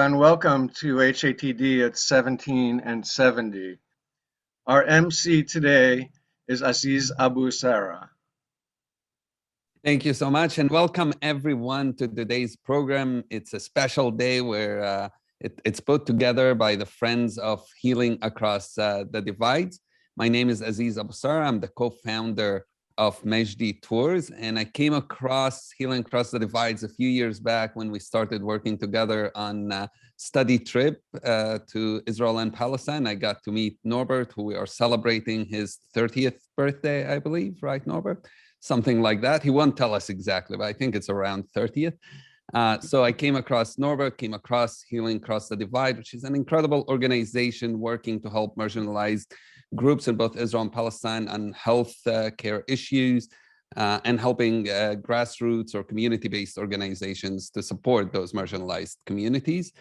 and welcome to HATD at 17 and 70. Our MC today is Aziz Abu Sarah. Thank you so much, and welcome everyone to today's program. It's a special day where it's put together by the Friends of Healing Across the Divides. My name is Aziz Abu Sarah. I'm the co-founder of Majdi Tours, and I came across Healing Across the Divides a few years back when we started working together on a study trip to Israel and Palestine. I got to meet Norbert, who we are celebrating his 30th birthday, I believe, right, Norbert? Something like that. He won't tell us exactly, but I think it's around 30th. So I came across Norbert, came across Healing Across the Divide, which is an incredible organization working to help marginalized groups in both Israel and Palestine on health care issues and helping grassroots or community-based organizations to support those marginalized communities.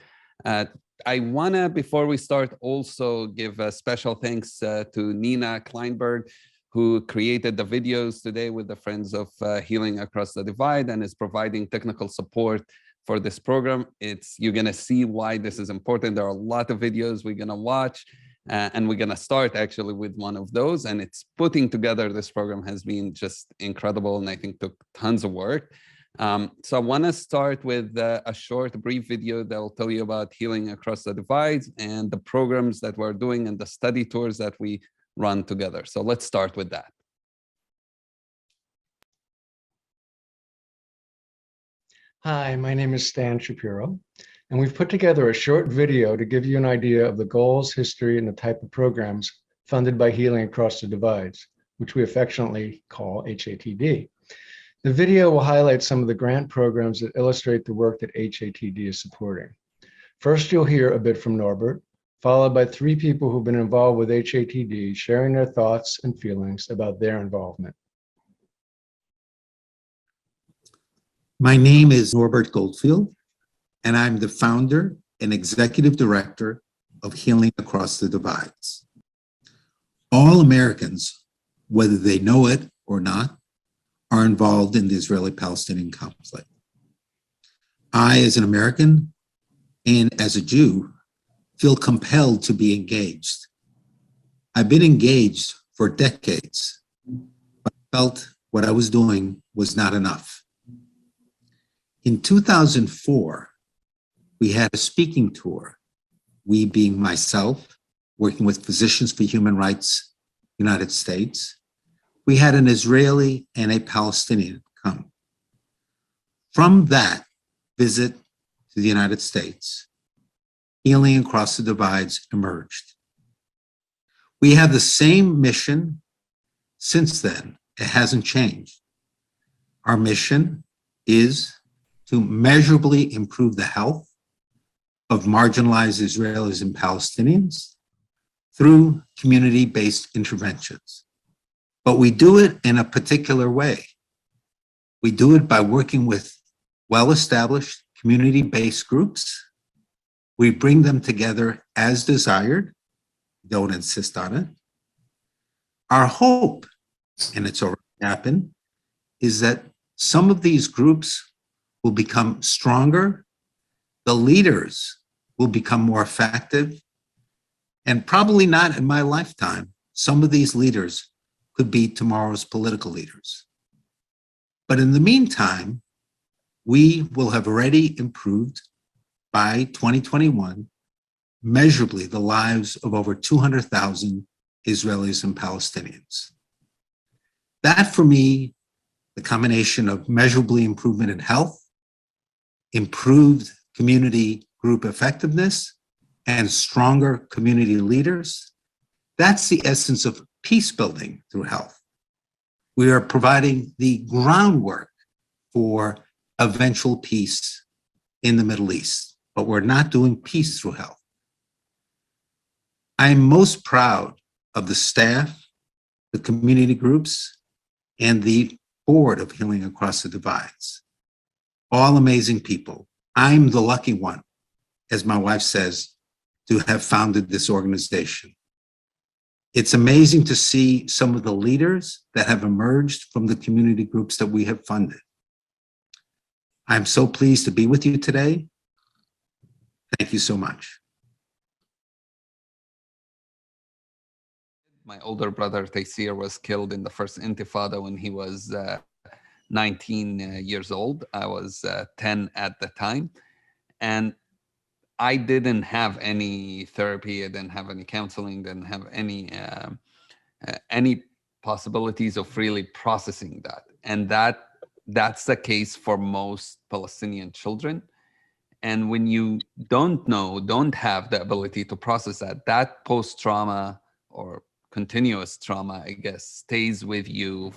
I wanna, before we start, also give a special thanks to Nina Kleinberg, who created the videos today with the Friends of Healing Across the Divide and is providing technical support for this program. You're gonna see why this is important. There are a lot of videos we're gonna watch, and we're gonna start actually with one of those, and it's putting together this program has been just incredible and I think took tons of work. So I wanna start with a short, brief video that will tell you about Healing Across the Divides and the programs that we're doing and the study tours that we run together. So let's start with that. Hi, my name is Stan Shapiro, and we've put together a short video to give you an idea of the goals, history, and the type of programs funded by Healing Across the Divides, which we affectionately call HATD. The video will highlight some of the grant programs that illustrate the work that HATD is supporting. First, you'll hear a bit from Norbert, followed by three people who've been involved with HATD sharing their thoughts and feelings about their involvement. My name is Norbert Goldfield, and I'm the founder and executive director of Healing Across the Divides. All Americans, whether they know it or not, are involved in the Israeli-Palestinian conflict. I, as an American and as a Jew, feel compelled to be engaged. I've been engaged for decades, but felt what I was doing was not enough. In 2004, we had a speaking tour, we being myself, working with Physicians for Human Rights, United States. We had an Israeli and a Palestinian come. From that visit to the United States, Healing Across the Divides emerged. We have the same mission since then. It hasn't changed. Our mission is to measurably improve the health of marginalized Israelis and Palestinians through community-based interventions. But we do it in a particular way. We do it by working with well-established community-based groups. We bring them together as desired, don't insist on it. Our hope, and it's already happened, is that some of these groups will become stronger, the leaders will become more effective, and probably not in my lifetime, some of these leaders could be tomorrow's political leaders. But in the meantime, we will have already improved by 2021, measurably the lives of over 200,000 Israelis and Palestinians. That, for me, the combination of measurably improvement in health, improved community group effectiveness, and stronger community leaders, that's the essence of peace building through health. We are providing the groundwork for eventual peace in the Middle East, but we're not doing peace through health. I'm most proud of the staff, the community groups, and the board of Healing Across the Divides. All amazing people. I'm the lucky one, as my wife says, to have founded this organization. It's amazing to see some of the leaders that have emerged from the community groups that we have funded. I'm so pleased to be with you today. Thank you so much. My older brother Taysir was killed in the first Intifada when he was 19 years old. I was 10 at the time. And I didn't have any therapy. I didn't have any counseling. Didn't have any possibilities of really processing that. And that's the case for most Palestinian children. And when you don't have the ability to process that post-trauma or continuous trauma, I guess, stays with you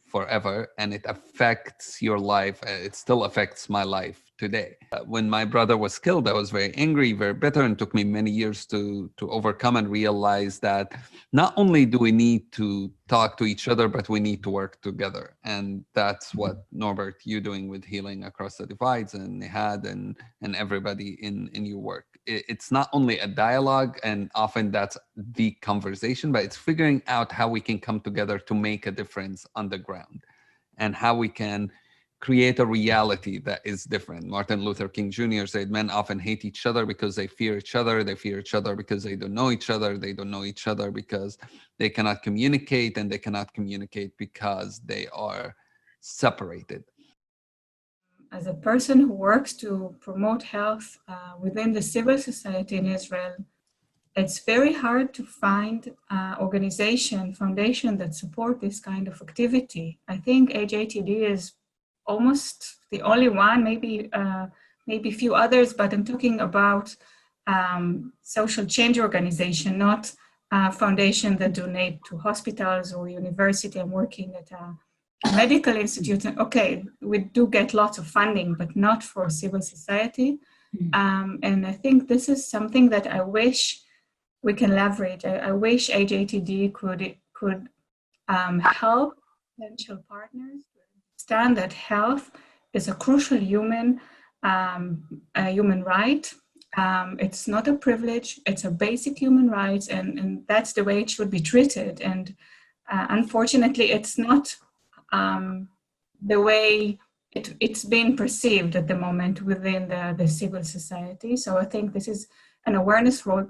forever, and it affects your life. It still affects my life today. When my brother was killed, I was very angry, very bitter, and it took me many years to overcome and realize that not only do we need to talk to each other, but we need to work together. And that's what, Norbert, you're doing with Healing Across the Divides, and Nihad and everybody in your work. It's not only a dialogue, and often that's the conversation, but it's figuring out how we can come together to make a difference on the ground, and how we can create a reality that is different. Martin Luther King Jr. said, men often hate each other because they fear each other. They fear each other because they don't know each other. They don't know each other because they cannot communicate, and they cannot communicate because they are separated. As a person who works to promote health within the civil society in Israel, it's very hard to find foundation that support this kind of activity. I think HATD is almost the only one, maybe a few others, but I'm talking about social change organization, not a foundation that donate to hospitals or university. I'm working at a medical institute. Okay, we do get lots of funding, but not for civil society. And I think this is something that I wish we can leverage. I wish HATD could help potential partners to understand that health is a crucial human right. It's not a privilege, it's a basic human right, and that's the way it should be treated. And unfortunately, it's not the way it's been perceived at the moment within the civil society. So I think this is an awareness role,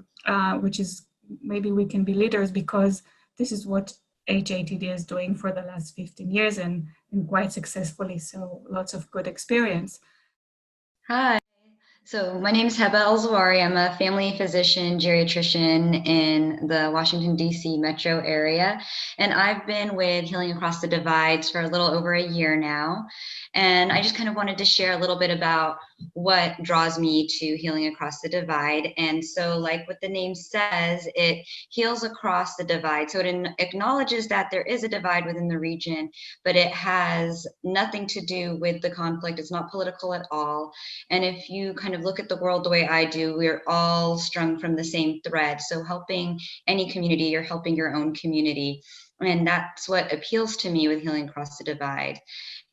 which is maybe we can be leaders, because this is what HATD is doing for the last 15 years and quite successfully. So lots of good experience. Hi. So my name is Heba El-Zawari. I'm a family physician geriatrician in the Washington, D.C. metro area. And I've been with Healing Across the Divides for a little over a year now. And I just kind of wanted to share a little bit about what draws me to Healing Across the Divide. And so, like what the name says, it heals across the divide. So it acknowledges that there is a divide within the region, but it has nothing to do with the conflict. It's not political at all. And if you kind of look at the world the way I do, we're all strung from the same thread. So helping any community, you're helping your own community. And that's what appeals to me with Healing Across the Divide.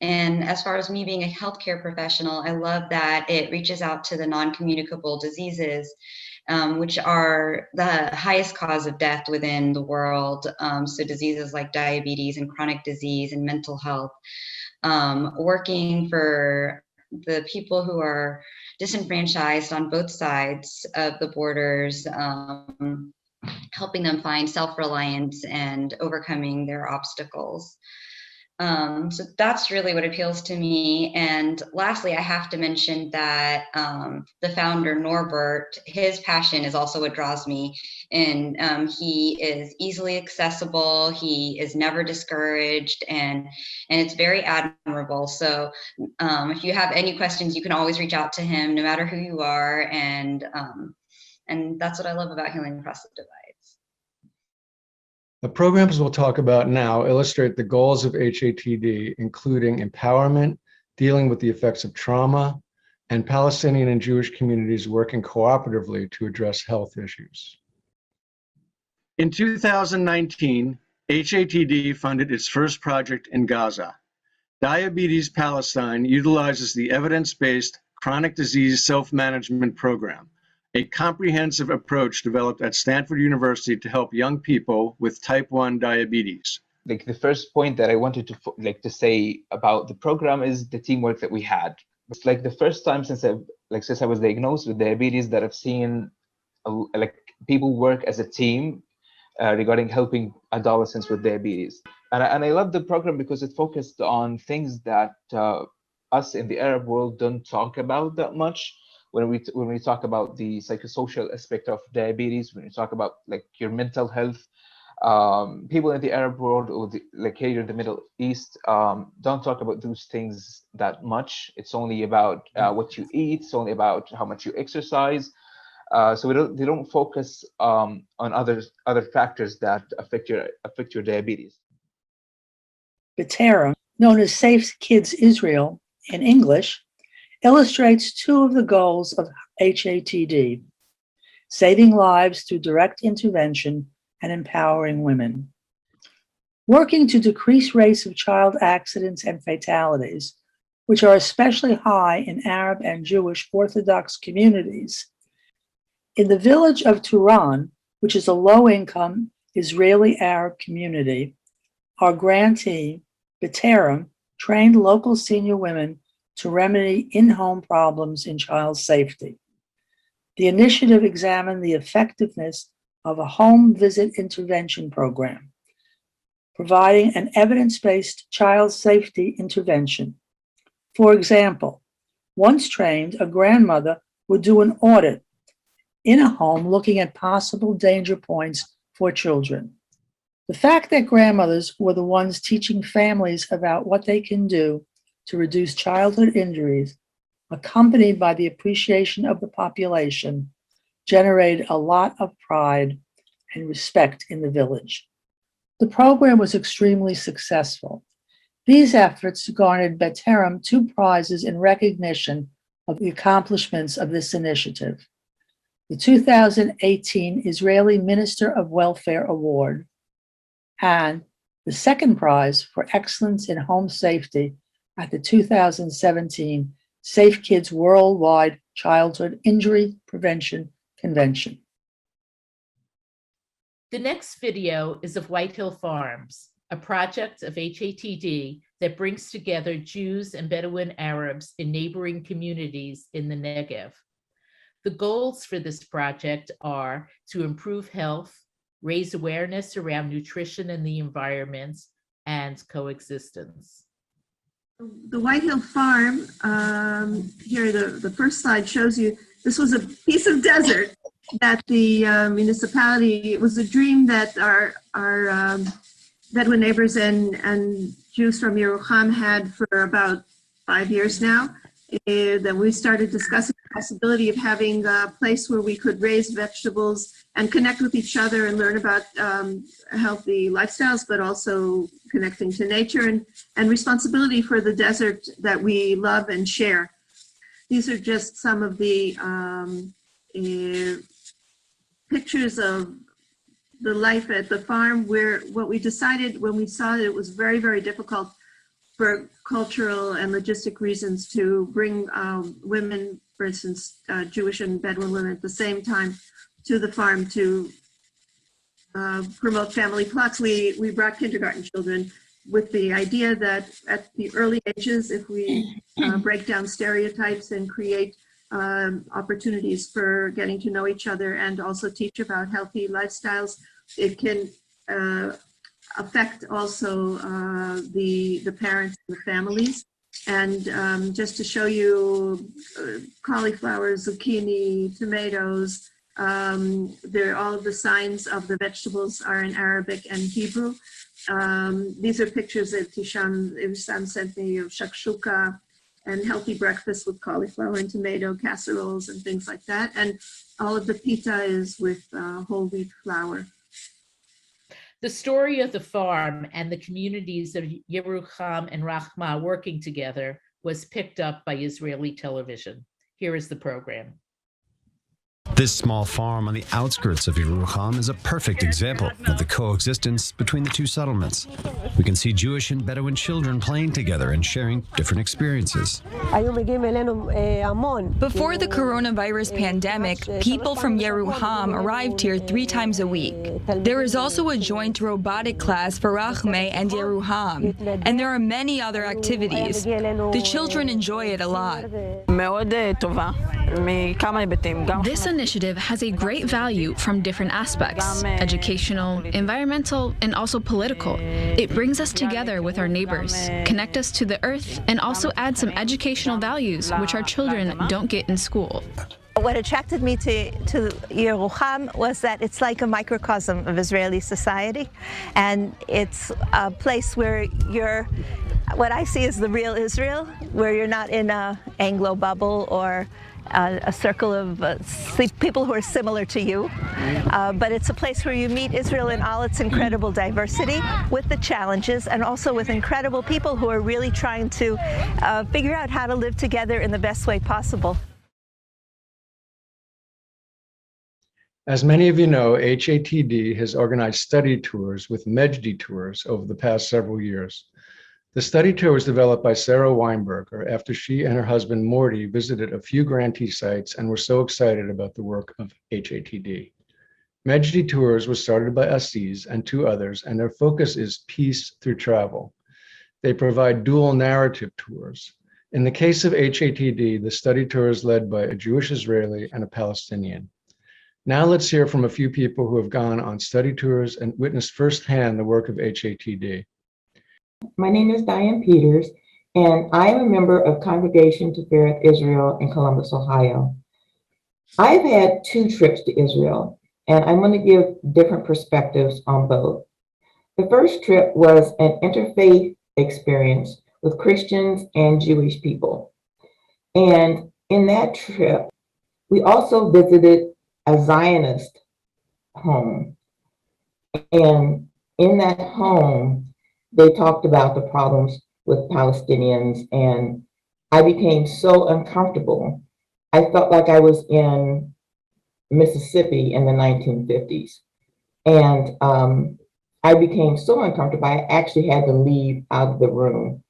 And as far as me being a healthcare professional, I love that it reaches out to the non-communicable diseases, which are the highest cause of death within the world. So diseases like diabetes and chronic disease and mental health, working for the people who are disenfranchised on both sides of the borders, helping them find self-reliance and overcoming their obstacles. So that's really what appeals to me. And lastly, I have to mention that the founder, Norbert, his passion is also what draws me. And he is easily accessible. He is never discouraged, and it's very admirable. So if you have any questions, you can always reach out to him, no matter who you are. And that's what I love about Healing Across the Divides. The programs we'll talk about now illustrate the goals of HATD, including empowerment, dealing with the effects of trauma, and Palestinian and Jewish communities working cooperatively to address health issues. In 2019, HATD funded its first project in Gaza. Diabetes Palestine utilizes the evidence-based chronic disease self-management program, a comprehensive approach developed at Stanford University to help young people with type 1 diabetes. Like the first point that I wanted to say about the program is the teamwork that we had. It's like the first time since I've like since I was diagnosed with diabetes, that I've seen like people work as a team regarding helping adolescents with diabetes. And I love the program because it focused on things that us in the Arab world don't talk about that much. When we talk about the psychosocial aspect of diabetes, when we talk about like your mental health, people in the Arab world or like here in the Middle East don't talk about those things that much. It's only about what you eat. It's only about how much you exercise. So they don't focus on other factors that affect your diabetes. B'Terem, known as Safe Kids Israel in English, illustrates two of the goals of HATD: saving lives through direct intervention and empowering women. Working to decrease rates of child accidents and fatalities, which are especially high in Arab and Jewish Orthodox communities. In the village of Turan, which is a low-income Israeli Arab community, our grantee, B'Terem, trained local senior women to remedy in-home problems in child safety. The initiative examined the effectiveness of a home visit intervention program, providing an evidence-based child safety intervention. For example, once trained, a grandmother would do an audit in a home looking at possible danger points for children. The fact that grandmothers were the ones teaching families about what they can do to reduce childhood injuries, accompanied by the appreciation of the population, generated a lot of pride and respect in the village. The program was extremely successful. These efforts garnered B'Terem 2 prizes in recognition of the accomplishments of this initiative: the 2018 Israeli Minister of Welfare Award, and the second prize for excellence in home safety at the 2017 Safe Kids Worldwide Childhood Injury Prevention Convention. The next video is of White Hill Farms, a project of HATD that brings together Jews and Bedouin Arabs in neighboring communities in the Negev. The goals for this project are to improve health, raise awareness around nutrition and the environment, and coexistence. The White Hill Farm, here the first slide shows you, this was a piece of desert that the municipality, it was a dream that our Bedouin neighbors and Jews from Yerucham had for about 5 years now. That we started discussing the possibility of having a place where we could raise vegetables and connect with each other and learn about healthy lifestyles, but also connecting to nature and responsibility for the desert that we love and share. These are just some of the pictures of the life at the farm, where what we decided when we saw that it was very, very difficult for cultural and logistic reasons to bring women, for instance, Jewish and Bedouin women at the same time to the farm to promote family plots. We brought kindergarten children with the idea that at the early ages, if we break down stereotypes and create opportunities for getting to know each other and also teach about healthy lifestyles, it can affect also the parents and the families. And just to show you cauliflower, zucchini, tomatoes, all of the signs of the vegetables are in Arabic and Hebrew. These are pictures that Tisham sent me of shakshuka and healthy breakfast with cauliflower and tomato casseroles and things like that. And all of the pita is with whole wheat flour. The story of the farm and the communities of Yerucham and Rachma working together was picked up by Israeli television. Here is the program. This small farm on the outskirts of Yerucham is a perfect example of the coexistence between the two settlements. We can see Jewish and Bedouin children playing together and sharing different experiences. Before the coronavirus pandemic, people from Yerucham arrived here 3 times a week. There is also a joint robotic class for Rachme and Yerucham, and there are many other activities. The children enjoy it a lot. This initiative has a great value from different aspects: educational, environmental, and also political. It brings us together with our neighbors, connect us to the earth, and also add some educational values which our children don't get in school. What attracted me to Yerucham was that it's like a microcosm of Israeli society, and it's a place where what I see is the real Israel, where you're not in an Anglo bubble or a circle of people who are similar to you, but it's a place where you meet Israel in all its incredible diversity, with the challenges, and also with incredible people who are really trying to figure out how to live together in the best way possible. As many of you know, HATD has organized study tours with Mejdi Tours over the past several years. The study tour was developed by Sarah Weinberger after she and her husband Morty visited a few grantee sites and were so excited about the work of HATD. Mejdi Tours was started by Aziz and two others, and their focus is peace through travel. They provide dual narrative tours. In the case of HATD, the study tour is led by a Jewish Israeli and a Palestinian. Now let's hear from a few people who have gone on study tours and witnessed firsthand the work of HATD. My name is Diane Peters, and I am a member of Congregation Tifereth Israel in Columbus, Ohio. I've had 2 trips to Israel, and I'm going to give different perspectives on both. The first trip was an interfaith experience with Christians and Jewish people. And in that trip, we also visited a Zionist home. And in that home, they talked about the problems with Palestinians, and I became so uncomfortable. I felt like I was in Mississippi in the 1950s. And I became so uncomfortable, I actually had to leave out of the room.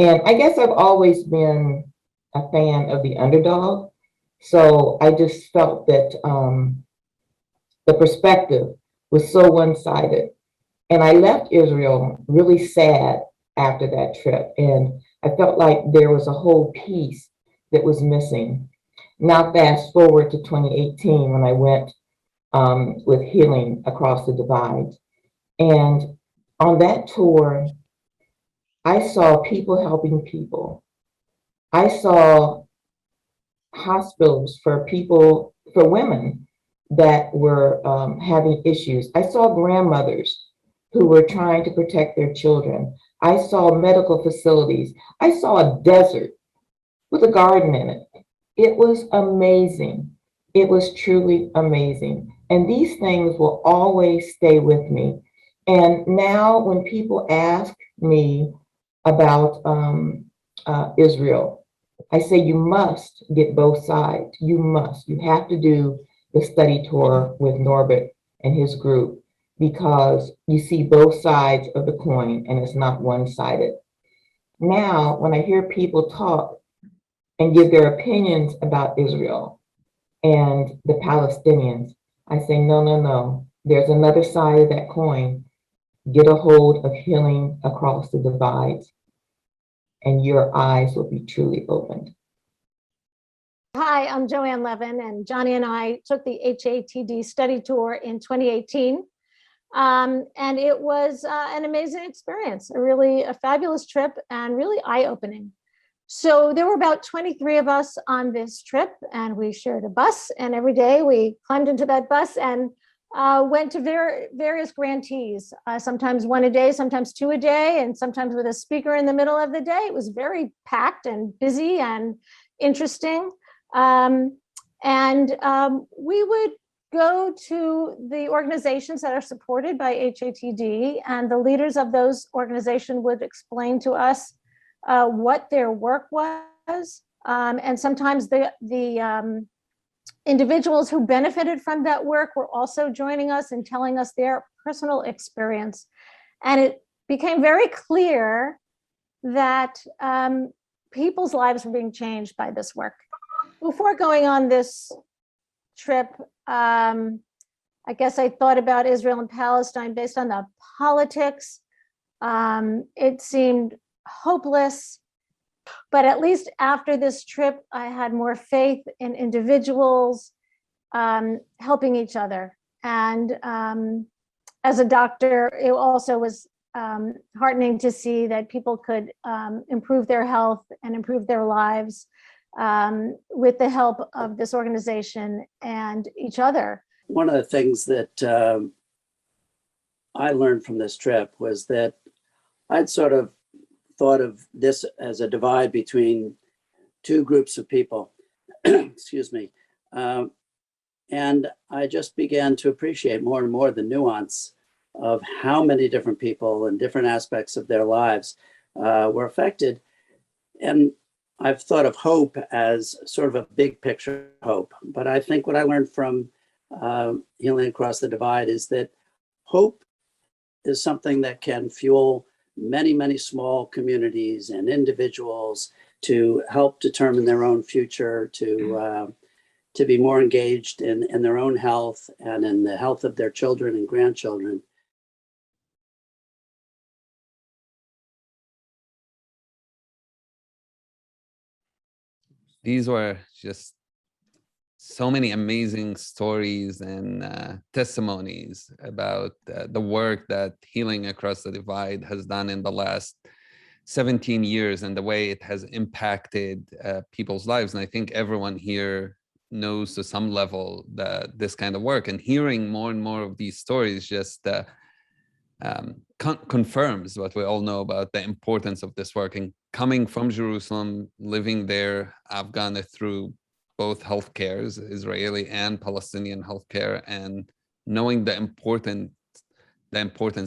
And I guess I've always been a fan of the underdog. So I just felt that the perspective was so one-sided. And I left Israel really sad after that trip. And I felt like there was a whole piece that was missing. Now fast forward to 2018 when I went with Healing Across the Divide. And on that tour, I saw people helping people. I saw hospitals for people, for women that were having issues. I saw grandmothers who were trying to protect their children. I saw medical facilities. I saw a desert with a garden in it. It was amazing. It was truly amazing. And these things will always stay with me. And now when people ask me about Israel, I say, you must get both sides. You must. You have to do the study tour with Norbert and his group, because you see both sides of the coin and it's not one-sided. Now, when I hear people talk and give their opinions about Israel and the Palestinians, I say, no, no, no. There's another side of that coin. Get a hold of Healing Across the Divides, and your eyes will be truly opened. Hi, I'm Joanne Levin, and Johnny and I took the HATD study tour in 2018. And it was an amazing experience, a fabulous trip and really eye-opening. So there were about 23 of us on this trip, and we shared a bus, and every day we climbed into that bus and went to various grantees, sometimes one a day, sometimes 2 a day, and sometimes with a speaker in the middle of the day. It was very packed and busy and interesting. We would go to the organizations that are supported by HATD, and the leaders of those organizations would explain to us what their work was. And sometimes the individuals who benefited from that work were also joining us and telling us their personal experience. And it became very clear that people's lives were being changed by this work. Before going on this trip, I guess I thought about Israel and Palestine based on the politics. It seemed hopeless. But at least after this trip, I had more faith in individuals helping each other. And as a doctor, it also was heartening to see that people could improve their health and improve their lives with the help of this organization and each other. One of the things that I learned from this trip was that I'd sort of thought of this as a divide between two groups of people, excuse me. And I just began to appreciate more and more the nuance of how many different people and different aspects of their lives were affected. And I've thought of hope as sort of a big picture hope. But I think what I learned from Healing Across the Divide is that hope is something that can fuel many, many small communities and individuals to help determine their own future, to be more engaged in their own health and in the health of their children and grandchildren. These were just so many amazing stories and testimonies about the work that Healing Across the Divide has done in the last 17 years and the way it has impacted people's lives. And I think everyone here knows to some level that this kind of work, and hearing more and more of these stories just confirms what we all know about the importance of this work. And coming from Jerusalem, living there, I've gone through both healthcares, Israeli and Palestinian healthcare, and knowing the importance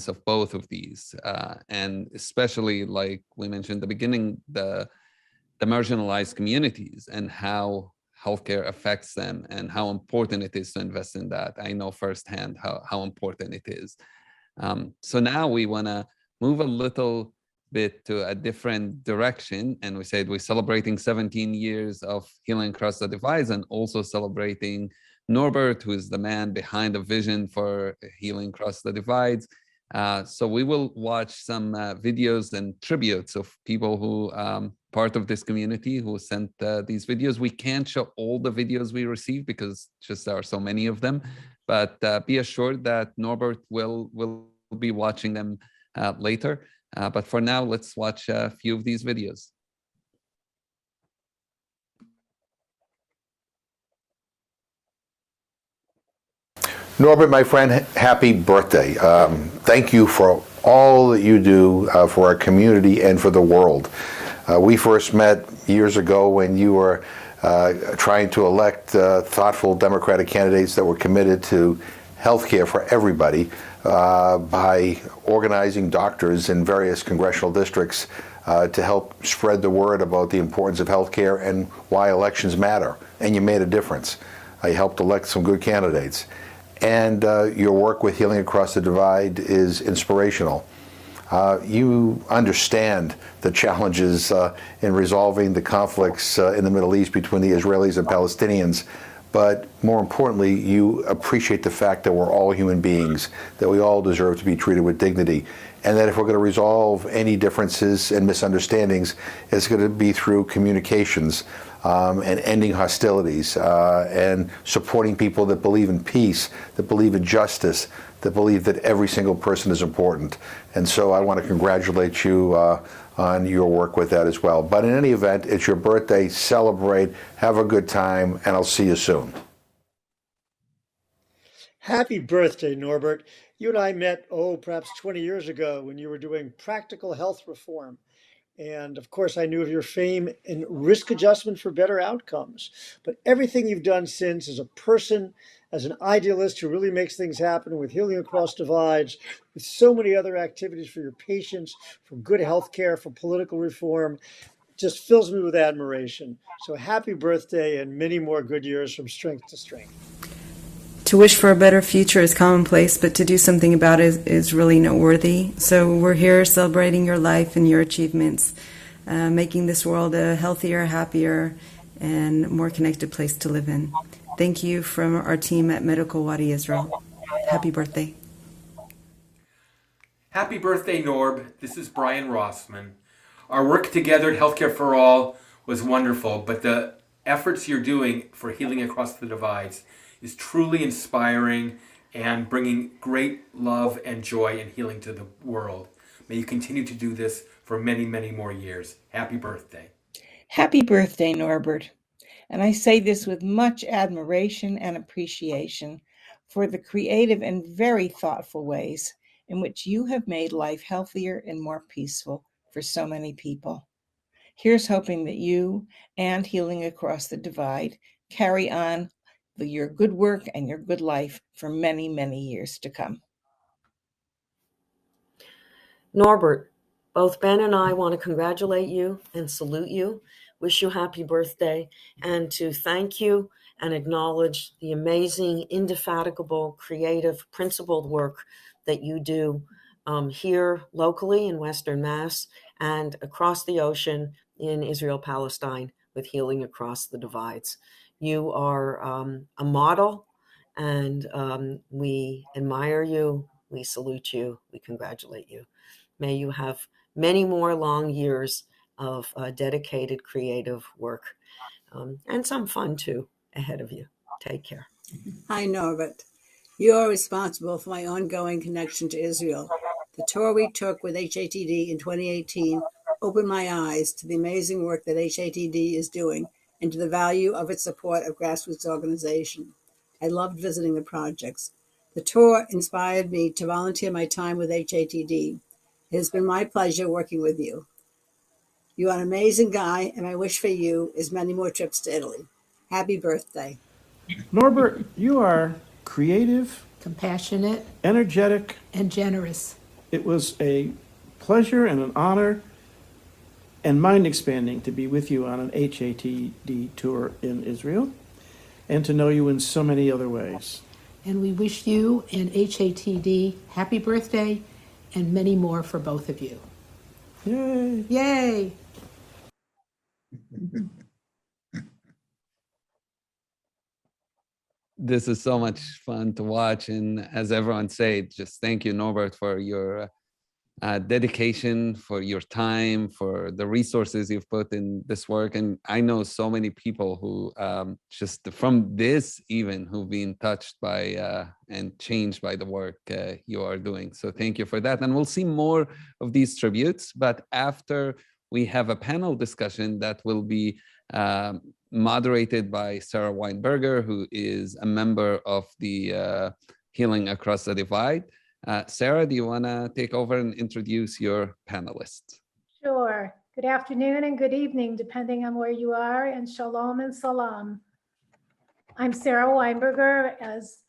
of both of these, and especially, like we mentioned at the beginning, the marginalized communities and how healthcare affects them and how important it is to invest in that. I know firsthand how important it is. So now we want to move a little bit to a different direction, and we said we're celebrating 17 years of Healing Across the Divides and also celebrating Norbert, who is the man behind the vision for Healing Across the Divides. So we will watch some videos and tributes of people who part of this community who sent these videos. We can't show all the videos we received because just there are so many of them, but be assured that Norbert will be watching them later. But for now, let's watch a few of these videos. Norbert, my friend, happy birthday. Thank you for all that you do for our community and for the world. We first met years ago when you were trying to elect thoughtful Democratic candidates that were committed to health care for everybody by organizing doctors in various congressional districts to help spread the word about the importance of health care and why elections matter. And you made a difference. You helped elect some good candidates. And your work with Healing Across the Divide is inspirational. You understand the challenges in resolving the conflicts in the Middle East between the Israelis and Palestinians, but more importantly, you appreciate the fact that we're all human beings, that we all deserve to be treated with dignity, and that if we're going to resolve any differences and misunderstandings, it's going to be through communications and ending hostilities and supporting people that believe in peace, that believe in justice, that believe that every single person is important. And so I want to congratulate you on your work with that as well. But in any event, it's your birthday, celebrate, have a good time, and I'll see you soon. Happy birthday, Norbert. You and I met, perhaps 20 years ago when you were doing practical health reform. And of course, I knew of your fame in risk adjustment for better outcomes. But everything you've done since as a person, as an idealist who really makes things happen with Healing Across Divides, with so many other activities for your patients, for good health care, for political reform, just fills me with admiration. So happy birthday and many more good years from strength to strength. To wish for a better future is commonplace, but to do something about it is really noteworthy. So we're here celebrating your life and your achievements, making this world a healthier, happier, and more connected place to live in. Thank you from our team at Medical Wadi Israel. Happy birthday. Happy birthday, Norb. This is Brian Rossman. Our work together at Healthcare for All was wonderful, but the efforts you're doing for Healing Across the Divides is truly inspiring and bringing great love and joy and healing to the world. May you continue to do this for many, many more years. Happy birthday. Happy birthday, Norbert. And I say this with much admiration and appreciation for the creative and very thoughtful ways in which you have made life healthier and more peaceful for so many people. Here's hoping that you and Healing Across the Divide carry on your good work and your good life for many, many years to come. Norbert, both Ben and I want to congratulate you and salute you, wish you happy birthday, and to thank you and acknowledge the amazing, indefatigable, creative, principled work that you do here locally in Western Mass and across the ocean in Israel, Palestine with Healing Across the Divides. You are a model, and we admire you, we salute you, we congratulate you. May you have many more long years of dedicated creative work and some fun too ahead of you. Take care. Hi, Norbert. You are responsible for my ongoing connection to Israel. The tour we took with HATD in 2018 opened my eyes to the amazing work that HATD is doing and to the value of its support of grassroots organization. I loved visiting the projects. The tour inspired me to volunteer my time with HATD. It has been my pleasure working with you. You are an amazing guy, and my wish for you is many more trips to Italy. Happy birthday. Norbert, you are creative, compassionate, energetic, and generous. It was a pleasure and an honor and mind-expanding to be with you on an HATD tour in Israel and to know you in so many other ways. And we wish you and HATD happy birthday and many more for both of you. Yay! Yay! This is so much fun to watch, and as everyone said, just thank you, Norbert, for your dedication, for your time, for the resources you've put in this work. And I know so many people who just from this even who've been touched by and changed by the work you are doing. So thank you for that. And we'll see more of these tributes, but after we have a panel discussion that will be moderated by Sarah Weinberger, who is a member of the Healing Across the Divide. Sarah, do you want to take over and introduce your panelists? Sure. Good afternoon and good evening, depending on where you are, and shalom and salam. I'm Sarah Weinberger. As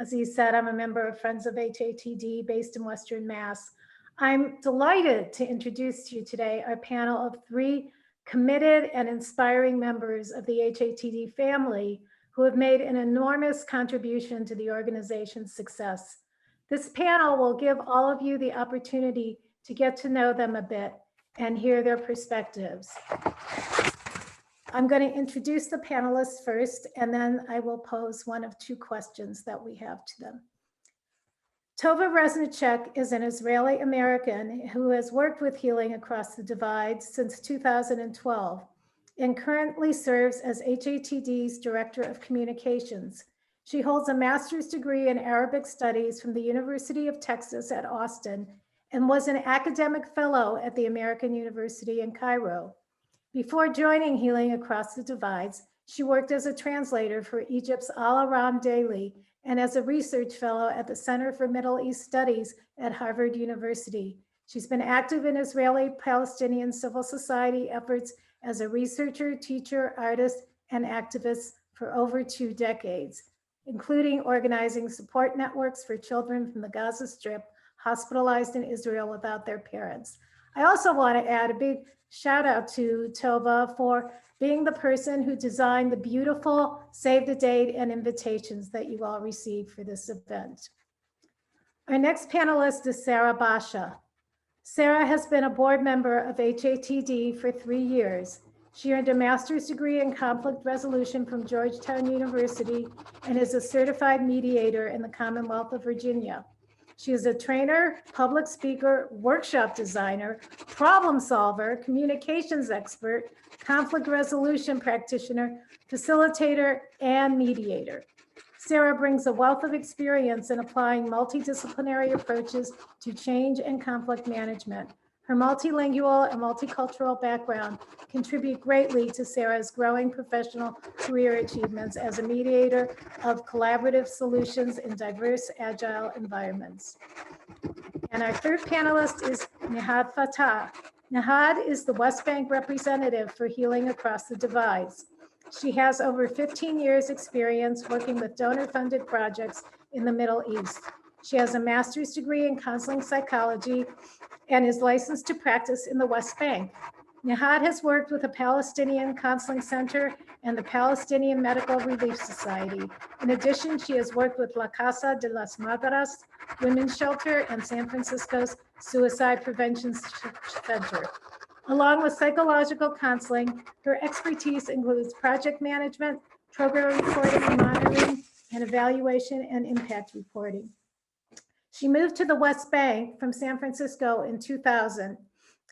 Aziz said, I'm a member of Friends of HATD based in Western Mass. I'm delighted to introduce to you today our panel of 3 committed and inspiring members of the HATD family who have made an enormous contribution to the organization's success. This panel will give all of you the opportunity to get to know them a bit and hear their perspectives. I'm going to introduce the panelists first, and then I will pose one of 2 questions that we have to them. Tova Reznicek is an Israeli American who has worked with Healing Across the Divide since 2012 and currently serves as HATD's Director of Communications. She holds a master's degree in Arabic Studies from the University of Texas at Austin and was an academic fellow at the American University in Cairo. Before joining Healing Across the Divides, she worked as a translator for Egypt's Al Aram Daily and as a research fellow at the Center for Middle East Studies at Harvard University. She's been active in Israeli-Palestinian civil society efforts as a researcher, teacher, artist, and activist for over 2 decades, including organizing support networks for children from the Gaza Strip hospitalized in Israel without their parents. I also want to add a big shout out to Tova for being the person who designed the beautiful save the date and invitations that you all received for this event. Our next panelist is Sarah Basha. Sarah has been a board member of HATD for 3 years. She earned a master's degree in conflict resolution from Georgetown University and is a certified mediator in the Commonwealth of Virginia. She is a trainer, public speaker, workshop designer, problem solver, communications expert, conflict resolution practitioner, facilitator, and mediator. Sarah brings a wealth of experience in applying multidisciplinary approaches to change and conflict management. Her multilingual and multicultural background contribute greatly to Sarah's growing professional career achievements as a mediator of collaborative solutions in diverse, agile environments. And our third panelist is Nihad Fatah. Nihad is the West Bank representative for Healing Across the Divides. She has over 15 years experience working with donor-funded projects in the Middle East. She has a master's degree in counseling psychology and is licensed to practice in the West Bank. Nihad has worked with the Palestinian Counseling Center and the Palestinian Medical Relief Society. In addition, she has worked with La Casa de las Madres Women's Shelter and San Francisco's Suicide Prevention Center. Along with psychological counseling, her expertise includes project management, program reporting and monitoring, and evaluation and impact reporting. She moved to the West Bank from San Francisco in 2000,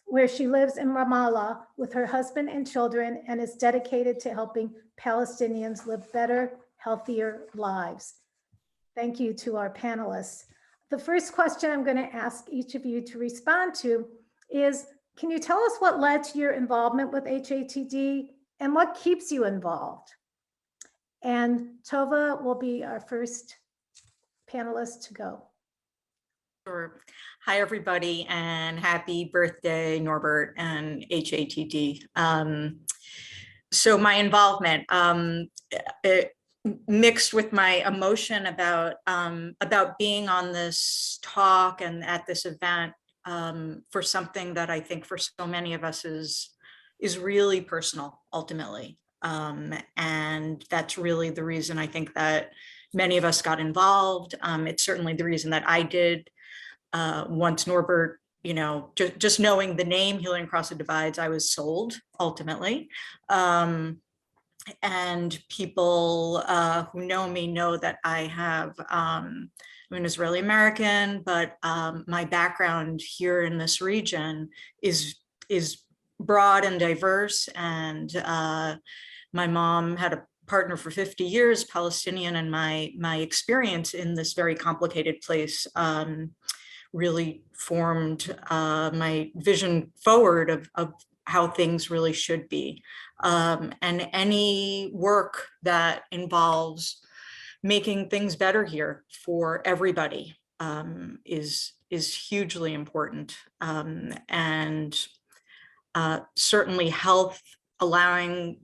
where she lives in Ramallah with her husband and children and is dedicated to helping Palestinians live better, healthier lives. Thank you to our panelists. The first question I'm going to ask each of you to respond to is, can you tell us what led to your involvement with HATD and what keeps you involved? And Tova will be our first panelist to go. Sure. Hi, everybody, and happy birthday, Norbert and HATD. So my involvement, mixed with my emotion about being on this talk and at this event for something that I think for so many of us is really personal, ultimately. And that's really the reason I think that many of us got involved. It's certainly the reason that I did. Once Norbert, just knowing the name Healing Across the Divides, I was sold ultimately. And people who know me know that I have, I'm an Israeli American, but my background here in this region is broad and diverse. And my mom had a partner for 50 years, Palestinian, and my experience in this very complicated place really formed my vision forward of how things really should be. And any work that involves making things better here for everybody is hugely important. And certainly health, allowing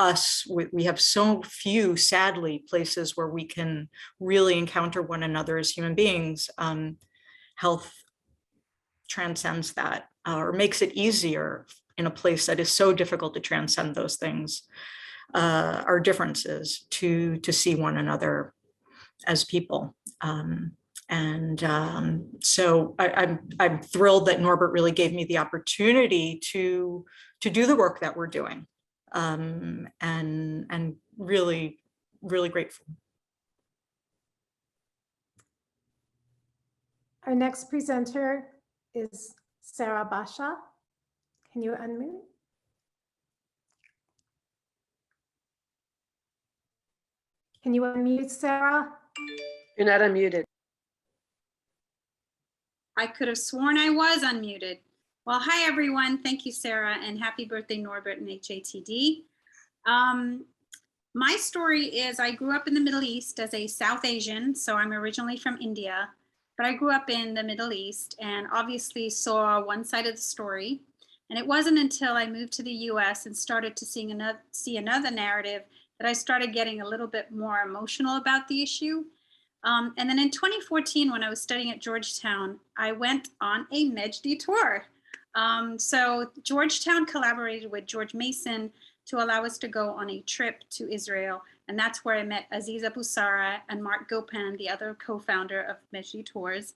us, we have so few, sadly, places where we can really encounter one another as human beings. Health transcends that, or makes it easier in a place that is so difficult to transcend those things, our differences, to see one another as people. So I'm thrilled that Norbert really gave me the opportunity to do the work that we're doing. And really, really grateful. Our next presenter is Sarah Basha. Can you unmute? Can you unmute, Sarah? You're not unmuted. I could have sworn I was unmuted. Well, hi, everyone. Thank you, Sarah, and happy birthday, Norbert and HATD. My story is I grew up in the Middle East as a South Asian, so I'm originally from India, but I grew up in the Middle East and obviously saw one side of the story. And it wasn't until I moved to the US and started to see another narrative that I started getting a little bit more emotional about the issue. And then in 2014, when I was studying at Georgetown, I went on a Mejdi tour. So Georgetown collaborated with George Mason to allow us to go on a trip to Israel. And that's where I met Aziza Busara and Mark Gopan, the other co-founder of Mejdi Tours.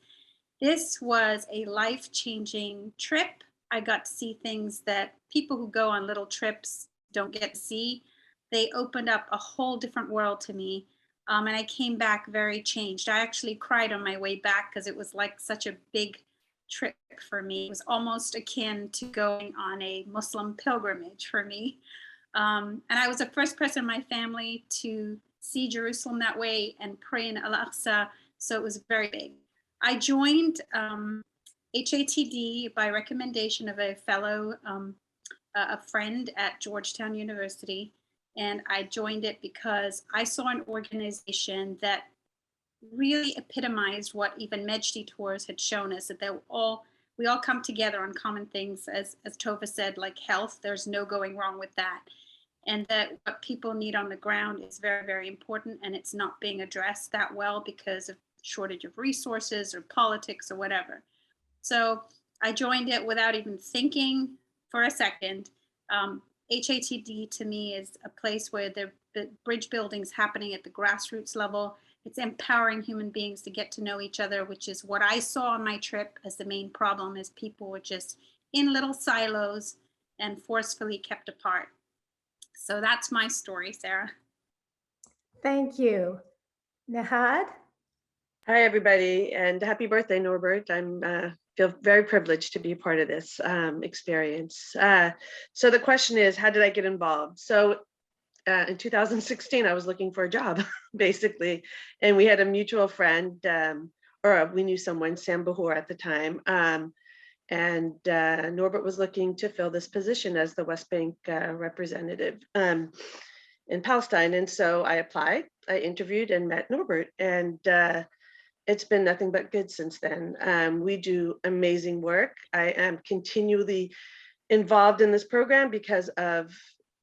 This was a life-changing trip. I got to see things that people who go on little trips don't get to see. They opened up a whole different world to me. And I came back very changed. I actually cried on my way back because it was like such a big trip for me. It was almost akin to going on a Muslim pilgrimage for me. And I was the first person in my family to see Jerusalem that way and pray in Al-Aqsa. So it was very big. I joined HATD by recommendation of a fellow, a friend at Georgetown University. And I joined it because I saw an organization that really epitomized what even Mejdi Tours had shown us, that we all come together on common things, as Tova said, like health. There's no going wrong with that. And that what people need on the ground is very, very important, and it's not being addressed that well because of shortage of resources or politics or whatever. So I joined it without even thinking for a second. HATD to me is a place where the bridge building is happening at the grassroots level. It's empowering human beings to get to know each other, which is what I saw on my trip as the main problem, is people were just in little silos and forcefully kept apart. So that's my story, Sarah. Thank you. Nahad? Hi, everybody, and happy birthday, Norbert. I feel very privileged to be a part of this experience. So the question is, how did I get involved? So in 2016, I was looking for a job, basically, and we had a mutual friend, or we knew someone, Sam Bahor at the time, and Norbert was looking to fill this position as the West Bank representative in Palestine. And so I applied, I interviewed and met Norbert, and it's been nothing but good since then. We do amazing work. I am continually involved in this program because of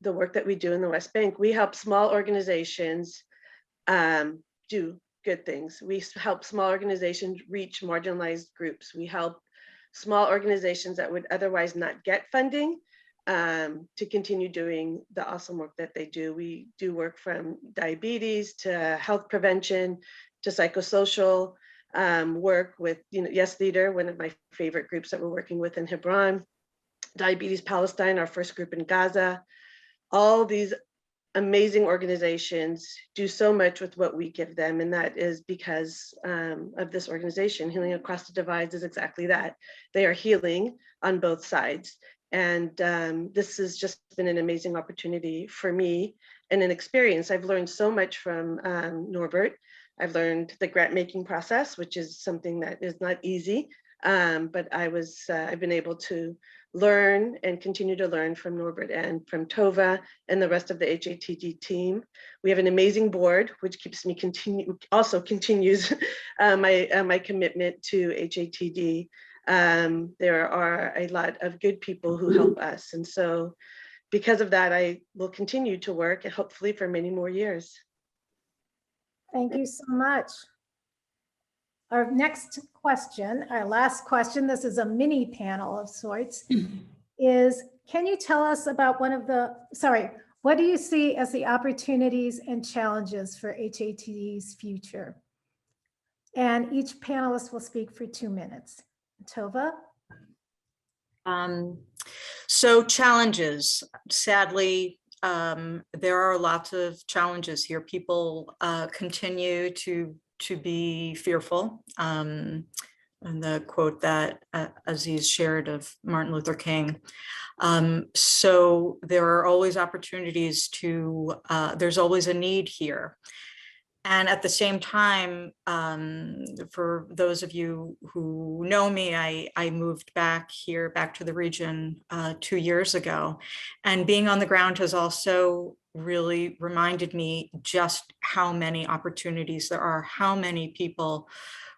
the work that we do in the West Bank. We help small organizations do good things. We help small organizations reach marginalized groups. We help small organizations that would otherwise not get funding to continue doing the awesome work that they do. We do work from diabetes to health prevention to psychosocial work with, Yes Leader, one of my favorite groups that we're working with in Hebron, Diabetes Palestine, our first group in Gaza. All these amazing organizations do so much with what we give them, and that is because of this organization. Healing Across the Divides is exactly that. They are healing on both sides. And this has just been an amazing opportunity for me and an experience. I've learned so much from Norbert. I've learned the grant making process, which is something that is not easy, but I've been able to learn and continue to learn from Norbert and from Tova and the rest of the HATD team. We have an amazing board, which keeps me continues my commitment to HATD. There are a lot of good people who help us. And so because of that, I will continue to work, and hopefully for many more years. Thank you so much. Our next question, our last question, this is a mini panel of sorts, is can you tell us about what do you see as the opportunities and challenges for HATD's future? And each panelist will speak for 2 minutes. Tova? So challenges, sadly, there are lots of challenges here. People continue to be fearful. And the quote that Aziz shared of Martin Luther King. So there are always opportunities there's always a need here. And at the same time, for those of you who know me, I moved back to the region 2 years ago. And being on the ground has also really reminded me just how many opportunities there are, how many people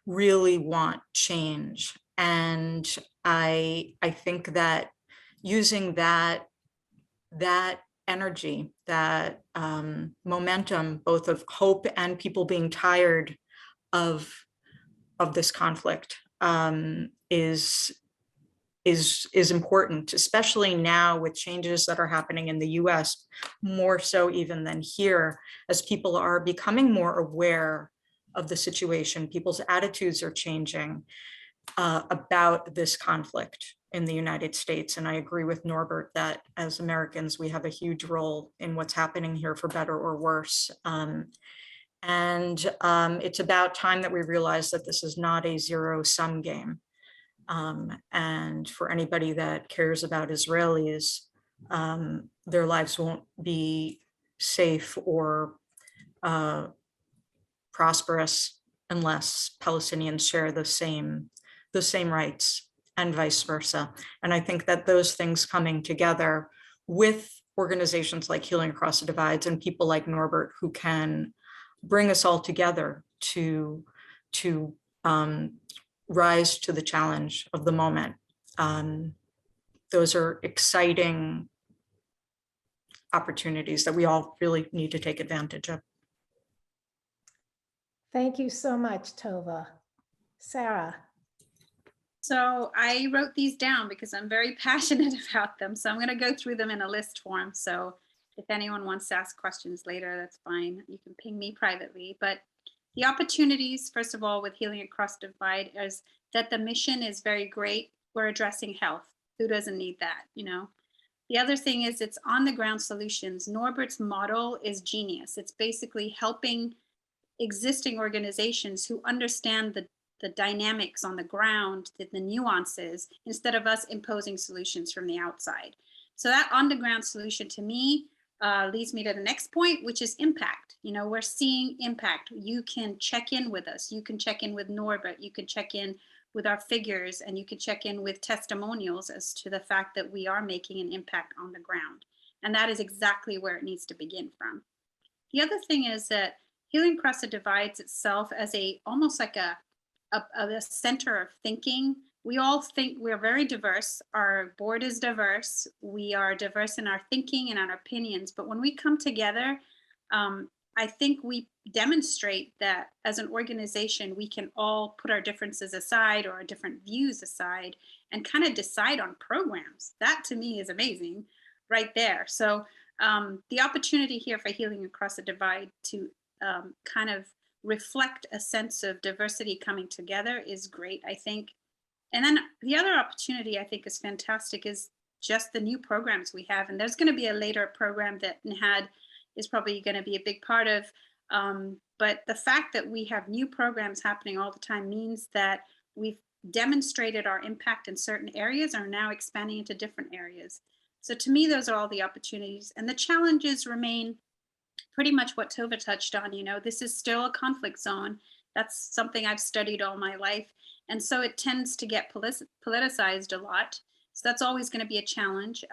really want change. And I think that using that energy, that momentum, both of hope and people being tired of this conflict, is important, especially now with changes that are happening in the US, more so even than here, as people are becoming more aware of the situation. People's attitudes are changing about this conflict in the United States. And I agree with Norbert that as Americans, we have a huge role in what's happening here, for better or worse. And it's about time that we realize that this is not a zero-sum game. And for anybody that cares about Israelis, their lives won't be safe or prosperous unless Palestinians share the same rights and vice versa. And I think that those things coming together with organizations like Healing Across the Divides and people like Norbert who can bring us all together to rise to the challenge of the moment. Those are exciting opportunities that we all really need to take advantage of. Thank you so much, Tova. Sarah. So I wrote these down because I'm very passionate about them. So I'm going to go through them in a list form. So if anyone wants to ask questions later, that's fine. You can ping me privately. But the opportunities, first of all, with Healing Across the Divide is that the mission is very great. We're addressing health. Who doesn't need that, you know? The other thing is it's on the ground solutions. Norbert's model is genius. It's basically helping existing organizations who understand the dynamics on the ground, the nuances, instead of us imposing solutions from the outside. So that on the ground solution to me leads me to the next point, which is impact. You know, we're seeing impact. You can check in with us. You can check in with Norbert. You can check in with our figures, and you can check in with testimonials as to the fact that we are making an impact on the ground. And that is exactly where it needs to begin from. The other thing is that Healing Across the Divides itself as almost like a center of thinking. We all think we're very diverse. Our board is diverse. We are diverse in our thinking and our opinions. But when we come together, I think we demonstrate that as an organization, we can all put our differences aside or our different views aside and kind of decide on programs. That to me is amazing right there. So the opportunity here for Healing Across the Divide to kind of reflect a sense of diversity coming together is great, I think. And then the other opportunity I think is fantastic is just the new programs we have. And there's going to be a later program that NHAD is probably going to be a big part of. But the fact that we have new programs happening all the time means that we've demonstrated our impact in certain areas and are now expanding into different areas. So to me, those are all the opportunities. And the challenges remain pretty much what Tova touched on. You know, this is still a conflict zone. That's something I've studied all my life. And so it tends to get politicized a lot. So that's always going to be a challenge.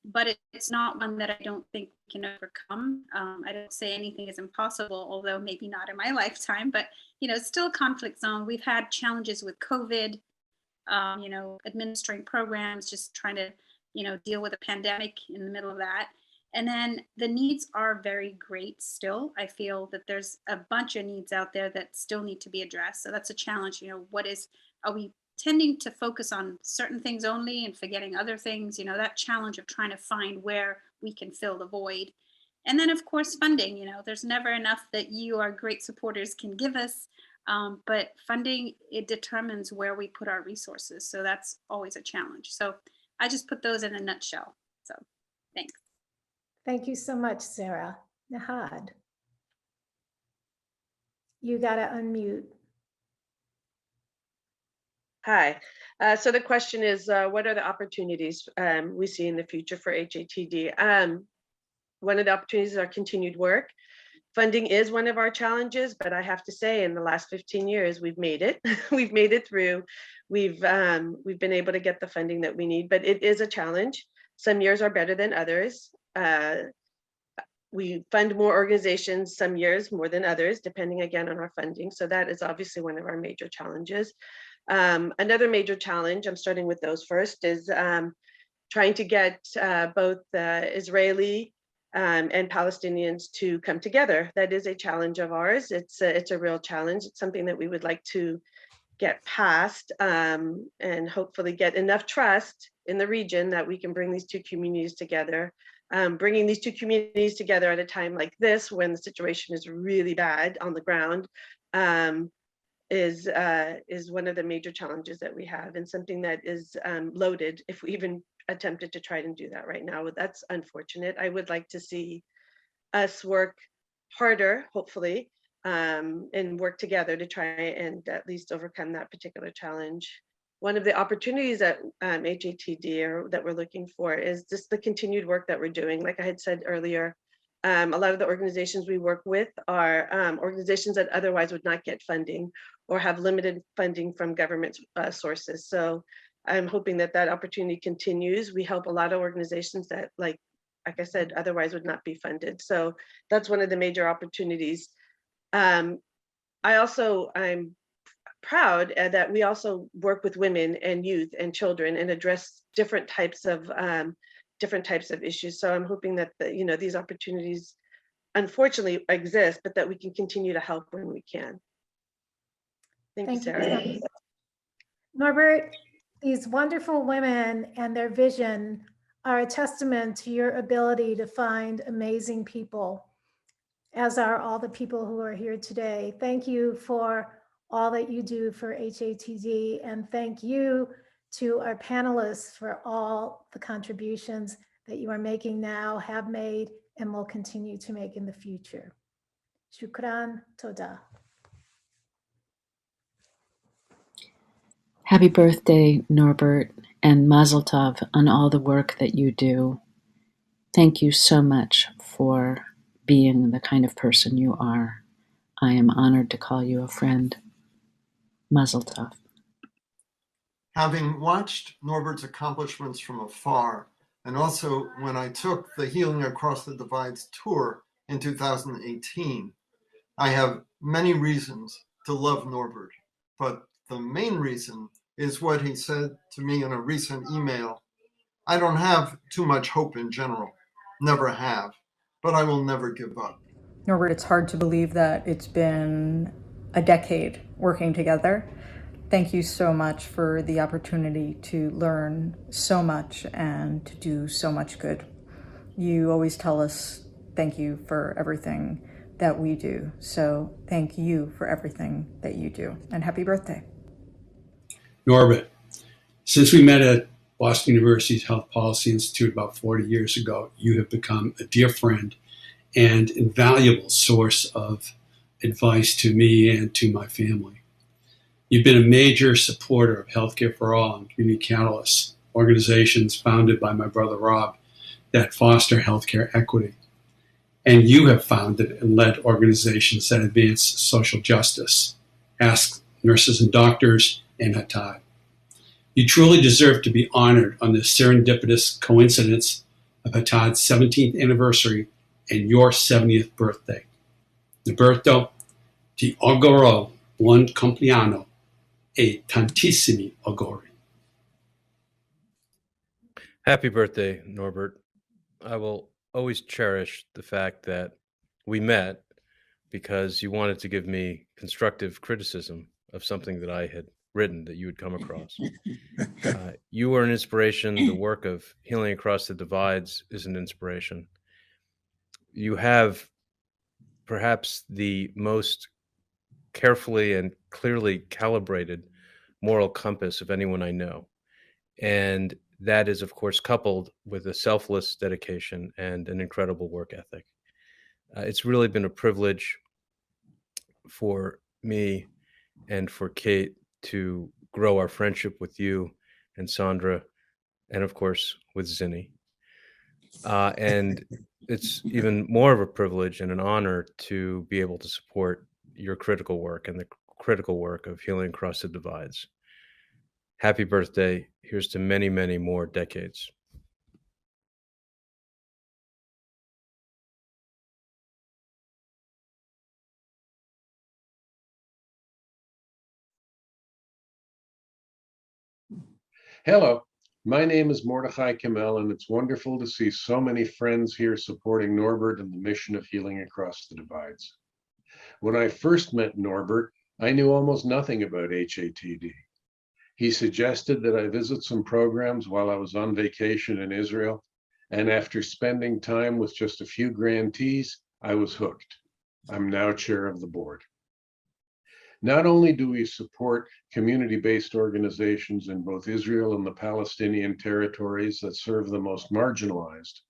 But it's not one that I don't think we can overcome. I don't say anything is impossible, although maybe not in my lifetime, but, you know, it's still a conflict zone. We've had challenges with COVID, you know, administering programs, just trying to, you know, deal with a pandemic in the middle of that. And then the needs are very great still. I feel that there's a bunch of needs out there that still need to be addressed. So that's a challenge. You know, are we tending to focus on certain things only and forgetting other things? You know, that challenge of trying to find where we can fill the void. And then of course, funding, you know, there's never enough that you, our great supporters, can give us. But funding, it determines where we put our resources. So that's always a challenge. So I just put those in a nutshell. So thanks. Thank you so much, Sarah. Nahad, you got to unmute. Hi. So the question is, what are the opportunities we see in the future for HATD? One of the opportunities is our continued work. Funding is one of our challenges, but I have to say in the last 15 years, we've made it. We've made it through. We've been able to get the funding that we need, but it is a challenge. Some years are better than others. We fund more organizations some years more than others, depending again on our funding. So that is obviously one of our major challenges. Another major challenge, I'm starting with those first, is trying to get both Israeli and Palestinians to come together. That is a challenge of ours. It's a real challenge. It's something that we would like to get past and hopefully get enough trust in the region that we can bring these two communities together. Bringing these two communities together at a time like this, when the situation is really bad on the ground, is one of the major challenges that we have, and something that is loaded if we even attempted to try and do that right now. That's unfortunate. I would like to see us work harder, hopefully, and work together to try and at least overcome that particular challenge. One of the opportunities at HATD or that we're looking for is just the continued work that we're doing. Like I had said earlier, a lot of the organizations we work with are organizations that otherwise would not get funding or have limited funding from government sources. So I'm hoping that that opportunity continues. We help a lot of organizations that, like I said, otherwise would not be funded. So that's one of the major opportunities. I'm proud that we also work with women and youth and children and address different types of issues. So I'm hoping that these opportunities unfortunately exist, but that we can continue to help when we can. Thank you, Sarah. Norbert, these wonderful women and their vision are a testament to your ability to find amazing people, as are all the people who are here today. Thank you for all that you do for HATD, and thank you to our panelists for all the contributions that you are making now, have made, and will continue to make in the future. Shukran, toda. Happy birthday, Norbert, and Mazel Tov on all the work that you do. Thank you so much for being the kind of person you are. I am honored to call you a friend. Mazel Tov. Having watched Norbert's accomplishments from afar, and also when I took the Healing Across the Divides tour in 2018, I have many reasons to love Norbert, but the main reason is what he said to me in a recent email. I don't have too much hope in general, never have, but I will never give up. Norbert, it's hard to believe that it's been a decade working together. Thank you so much for the opportunity to learn so much and to do so much good. You always tell us thank you for everything that we do. So thank you for everything that you do. And happy birthday. Norbert, since we met at Boston University's Health Policy Institute about 40 years ago, you have become a dear friend and invaluable source of advice to me and to my family. You've been a major supporter of Healthcare for All and Community Catalysts, organizations founded by my brother Rob that foster healthcare equity. And you have founded and led organizations that advance social justice, Ask Nurses and Doctors, and HATD. You truly deserve to be honored on this serendipitous coincidence of HATD's 17th anniversary and your 70th birthday. Norberto, ti auguro buon compleanno e tantissimi auguri. Happy birthday, Norbert. I will always cherish the fact that we met because you wanted to give me constructive criticism of something that I had written that you had come across. You were an inspiration. The work of Healing Across the Divides is an inspiration. You have perhaps the most carefully and clearly calibrated moral compass of anyone I know. And that is, of course, coupled with a selfless dedication and an incredible work ethic. It's really been a privilege for me and for Kate to grow our friendship with you and Sandra, and of course with Zinni. And it's even more of a privilege and an honor to be able to support your critical work and the critical work of Healing Across the Divides. Happy birthday. Here's to many, many more decades. Hello, my name is Mordechai Kamel, and it's wonderful to see so many friends here supporting Norbert and the mission of Healing Across the Divides. When I first met Norbert, I knew almost nothing about HATD. He suggested that I visit some programs while I was on vacation in Israel, and after spending time with just a few grantees, I was hooked. I'm now chair of the board. Not only do we support community-based organizations in both Israel and the Palestinian territories that serve the most marginalized,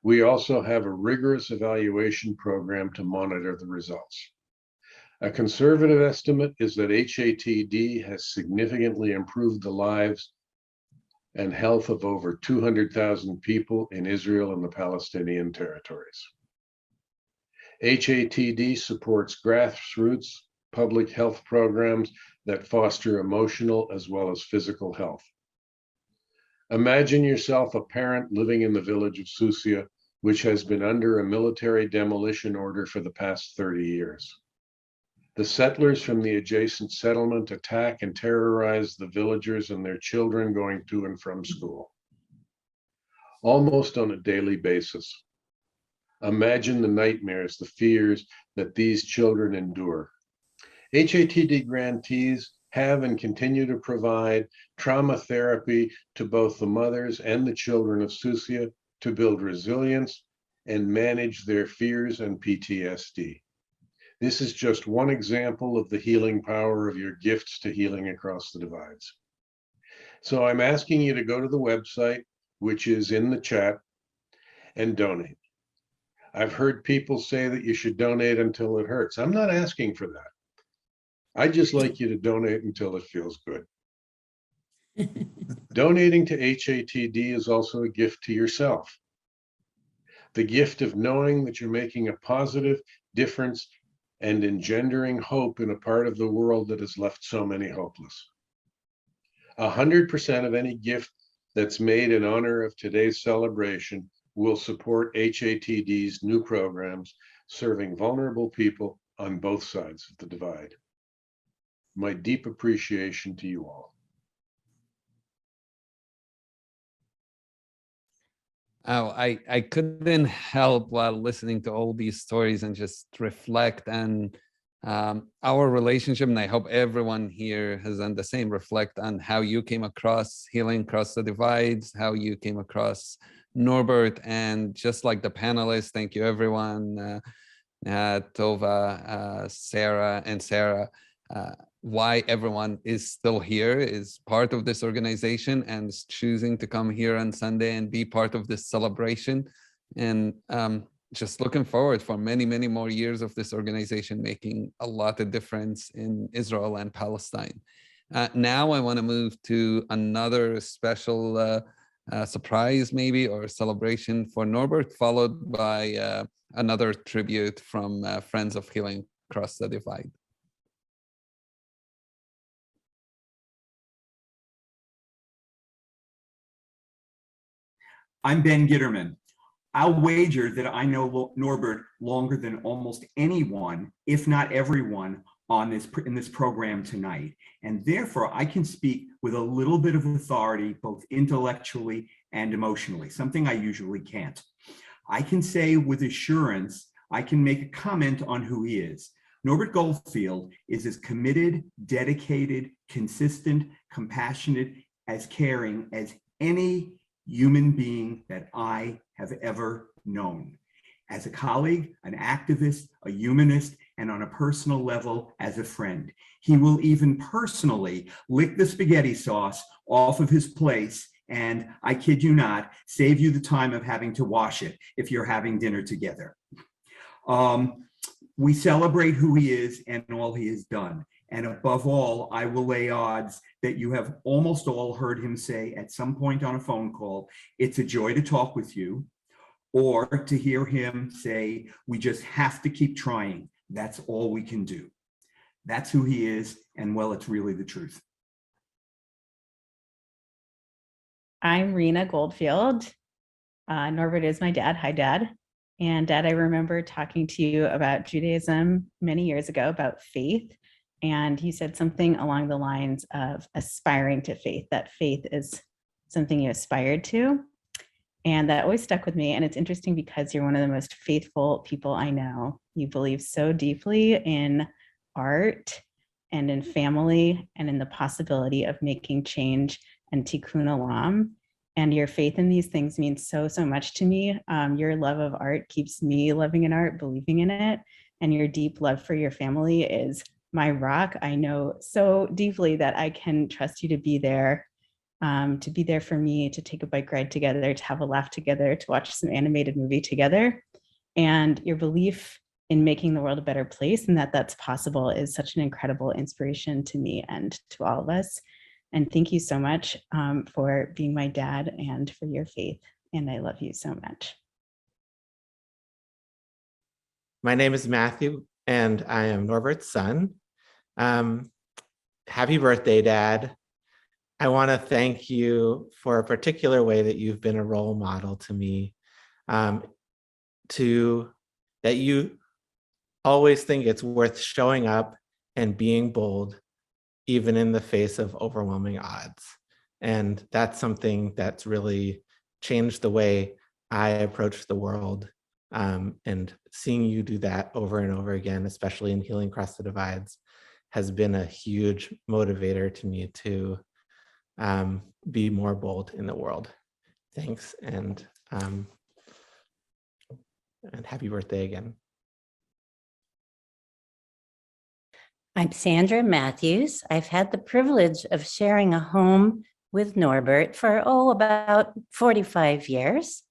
we also have a rigorous evaluation program to monitor the results. A conservative estimate is that HATD has significantly improved the lives and health of over 200,000 people in Israel and the Palestinian territories. HATD supports grassroots public health programs that foster emotional as well as physical health. Imagine yourself a parent living in the village of Susia, which has been under a military demolition order for the past 30 years. The settlers from the adjacent settlement attack and terrorize the villagers and their children going to and from school, almost on a daily basis. Imagine the nightmares, the fears that these children endure. HATD grantees have and continue to provide trauma therapy to both the mothers and the children of Susia to build resilience and manage their fears and PTSD. This is just one example of the healing power of your gifts to healing across the divides. So I'm asking you to go to the website, which is in the chat, and donate. I've heard people say that you should donate until it hurts. I'm not asking for that. I'd just like you to donate until it feels good. Donating to HATD is also a gift to yourself. The gift of knowing that you're making a positive difference and engendering hope in a part of the world that has left so many hopeless. 100% of any gift that's made in honor of today's celebration will support HATD's new programs serving vulnerable people on both sides of the divide. My deep appreciation to you all. Oh, I couldn't help while listening to all these stories and just reflect on our relationship. And I hope everyone here has done the same, reflect on how you came across Healing Across the Divides, how you came across Norbert, and just like the panelists, thank you everyone, Tova, Sarah, and Sarah, why everyone is still here, is part of this organization, and is choosing to come here on Sunday and be part of this celebration. And just looking forward for many, many more years of this organization making a lot of difference in Israel and Palestine. Now I want to move to another special surprise maybe, or celebration for Norbert, followed by another tribute from Friends of Healing Across the Divide. I'm Ben Gitterman. I'll wager that I know Norbert longer than almost anyone, if not everyone, in this program tonight. And therefore, I can speak with a little bit of authority, both intellectually and emotionally, something I usually can't. I can say with assurance, I can make a comment on who he is. Norbert Goldfield is as committed, dedicated, consistent, compassionate, as caring as any human being that I have ever known. As a colleague, an activist, a humanist, and on a personal level, as a friend. He will even personally lick the spaghetti sauce off of his plates and, I kid you not, save you the time of having to wash it if you're having dinner together. We celebrate who he is and all he has done. And above all, I will lay odds that you have almost all heard him say at some point on a phone call, "It's a joy to talk with you," or to hear him say, "We just have to keep trying. That's all we can do." That's who he is, and well, it's really the truth. I'm Rena Goldfield. Norbert is my dad. Hi, Dad. And Dad, I remember talking to you about Judaism many years ago, about faith. And you said something along the lines of aspiring to faith, that faith is something you aspired to. And that always stuck with me. And it's interesting because you're one of the most faithful people I know. You believe so deeply in art and in family and in the possibility of making change and tikkun olam. And your faith in these things means so, so much to me. Your love of art keeps me loving in art, believing in it. And your deep love for your family is my rock. I know so deeply that I can trust you to be there for me, to take a bike ride together, to have a laugh together, to watch some animated movie together. And your belief in making the world a better place, and that that's possible is such an incredible inspiration to me and to all of us. And thank you so much for being my dad and for your faith. And I love you so much. My name is Matthew, and I am Norbert's son. Happy birthday, Dad. I want to thank you for a particular way that you've been a role model to me, that you always think it's worth showing up and being bold, even in the face of overwhelming odds. And that's something that's really changed the way I approach the world. And seeing you do that over and over again, especially in Healing Across the Divides, has been a huge motivator to me to be more bold in the world. Thanks, and happy birthday again. I'm Sandra Matthews. I've had the privilege of sharing a home with Norbert for, about 45 years.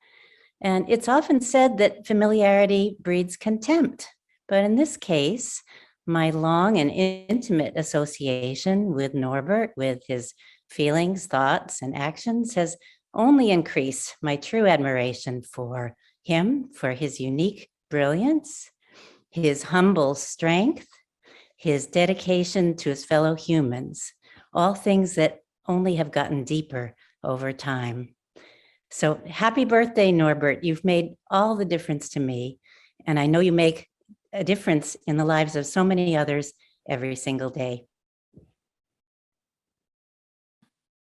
And it's often said that familiarity breeds contempt. But in this case, my long and intimate association with Norbert, with his feelings, thoughts, and actions, has only increased my true admiration for him, for his unique brilliance, his humble strength, his dedication to his fellow humans, all things that only have gotten deeper over time. So happy birthday, Norbert. You've made all the difference to me, and I know you make a difference in the lives of so many others every single day.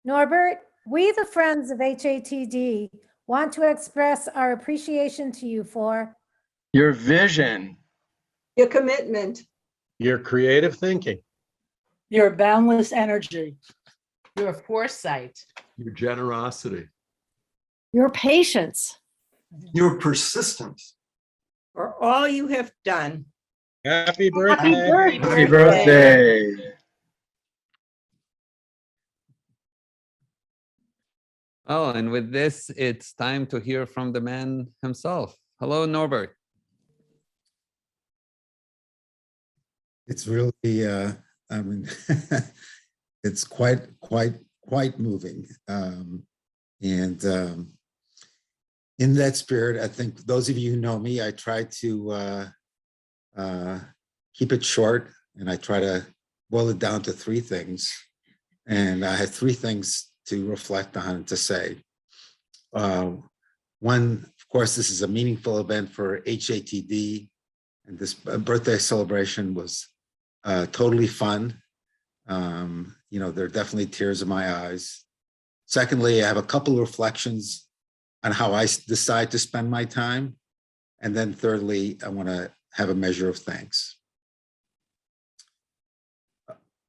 Norbert, we, the Friends of HATD, want to express our appreciation to you for your vision, your commitment, your creative thinking, your boundless energy, your foresight, your generosity, your patience, your persistence, for all you have done. Happy birthday. Happy birthday. Happy birthday. Oh, and with this, it's time to hear from the man himself. Hello, Norbert. It's really, I mean, it's quite moving. In that spirit, I think those of you who know me, I try to keep it short, and I try to boil it down to three things. And I have three things to reflect on and to say. One, of course, this is a meaningful event for HATD, and this birthday celebration was totally fun. You know, there are definitely tears in my eyes. Secondly, I have a couple of reflections on how I decide to spend my time. And then thirdly, I want to have a measure of thanks.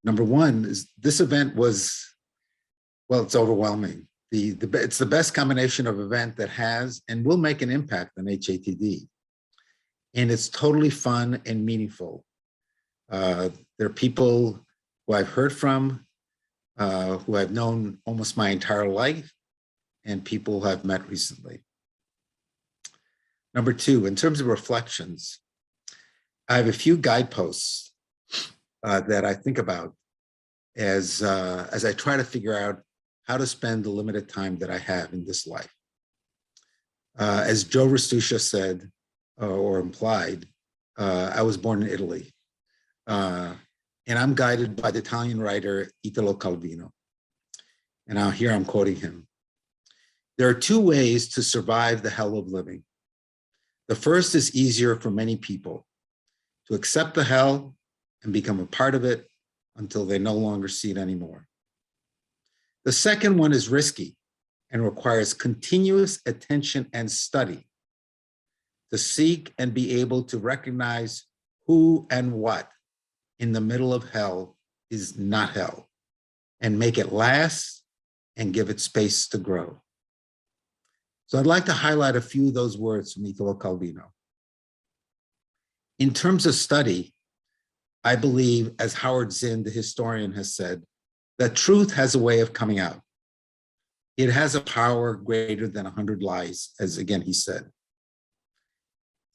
Number one is this event was, well, it's overwhelming. It's the best combination of event that has and will make an impact on HATD. And it's totally fun and meaningful. There are people who I've heard from, who I've known almost my entire life, and people who I've met recently. Number two, in terms of reflections, I have a few guideposts that I think about as I try to figure out how to spend the limited time that I have in this life. As Joe Restuccia said, or implied, I was born in Italy. And I'm guided by the Italian writer Italo Calvino. And now here I'm quoting him. There are two ways to survive the hell of living. The first is easier for many people, to accept the hell and become a part of it until they no longer see it anymore. The second one is risky and requires continuous attention and study to seek and be able to recognize who and what in the middle of hell is not hell, and make it last and give it space to grow. So I'd like to highlight a few of those words from Italo Calvino. In terms of study, I believe, as Howard Zinn, the historian, has said, that truth has a way of coming out. It has a power greater than 100 lies, as again he said.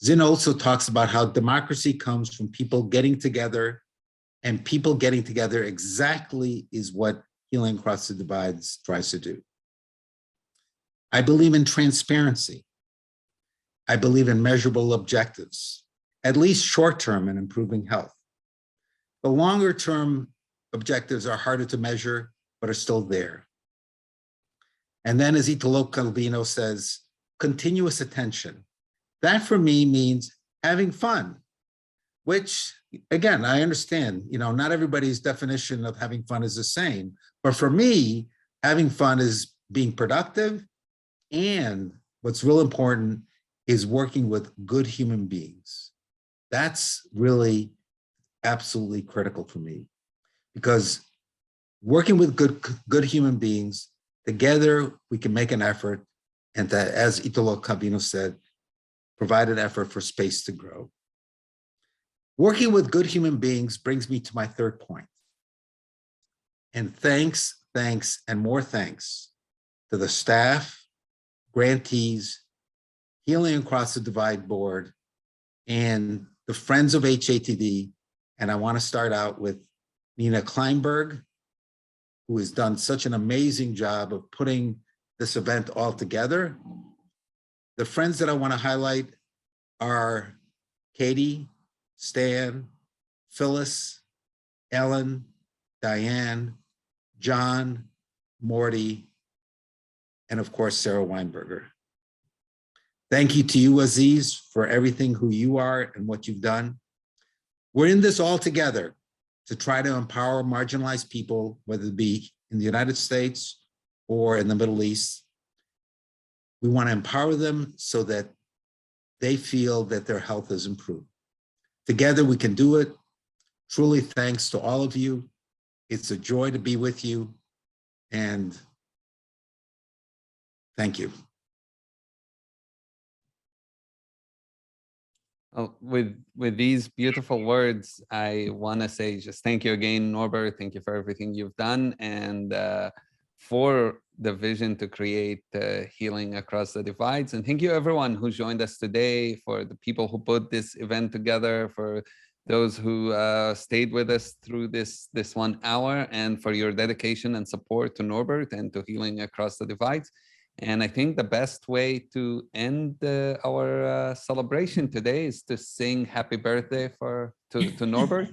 Zinn also talks about how democracy comes from people getting together, and people getting together exactly is what Healing Across the Divides tries to do. I believe in transparency. I believe in measurable objectives, at least short-term in improving health. The longer-term objectives are harder to measure, but are still there. And then, as Italo Calvino says, continuous attention. That for me means having fun, which again, I understand, not everybody's definition of having fun is the same, but for me, having fun is being productive, and what's real important is working with good human beings. That's really absolutely critical for me, because working with good human beings, together we can make an effort, and that, as Italo Calvino said, provide an effort for space to grow. Working with good human beings brings me to my third point. And thanks, and more thanks to the staff, grantees, Healing Across the Divide board, and the friends of HATD. And I want to start out with Nina Kleinberg, who has done such an amazing job of putting this event all together. The friends that I want to highlight are Katie, Stan, Phyllis, Ellen, Diane, John, Morty, and of course, Sarah Weinberger. Thank you to you, Aziz, for everything who you are and what you've done. We're in this all together to try to empower marginalized people, whether it be in the United States or in the Middle East. We want to empower them so that they feel that their health is improved. Together we can do it. Truly thanks to all of you. It's a joy to be with you, and thank you. Well, with these beautiful words, I want to say just thank you again, Norbert. Thank you for everything you've done, and for the vision to create Healing Across the Divides. And thank you everyone who joined us today, for the people who put this event together, for those who stayed with us through this 1 hour, and for your dedication and support to Norbert and to Healing Across the Divides. And I think the best way to end our celebration today is to sing happy birthday to Norbert.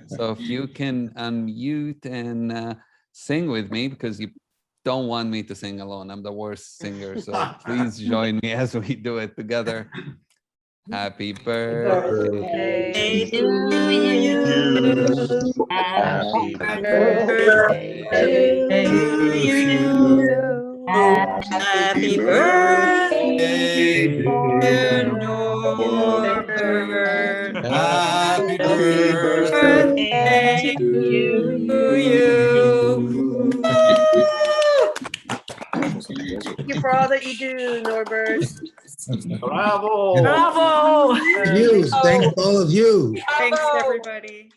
So if you can unmute and sing with me, because you don't want me to sing alone. I'm the worst singer. So please join me as we do it together. Happy birthday to you. Happy birthday to you. Happy birthday, dear Norbert. Happy birthday to you. Thank you for all that you do, Norbert. Bravo! Bravo! Thank all of you. Thanks, everybody.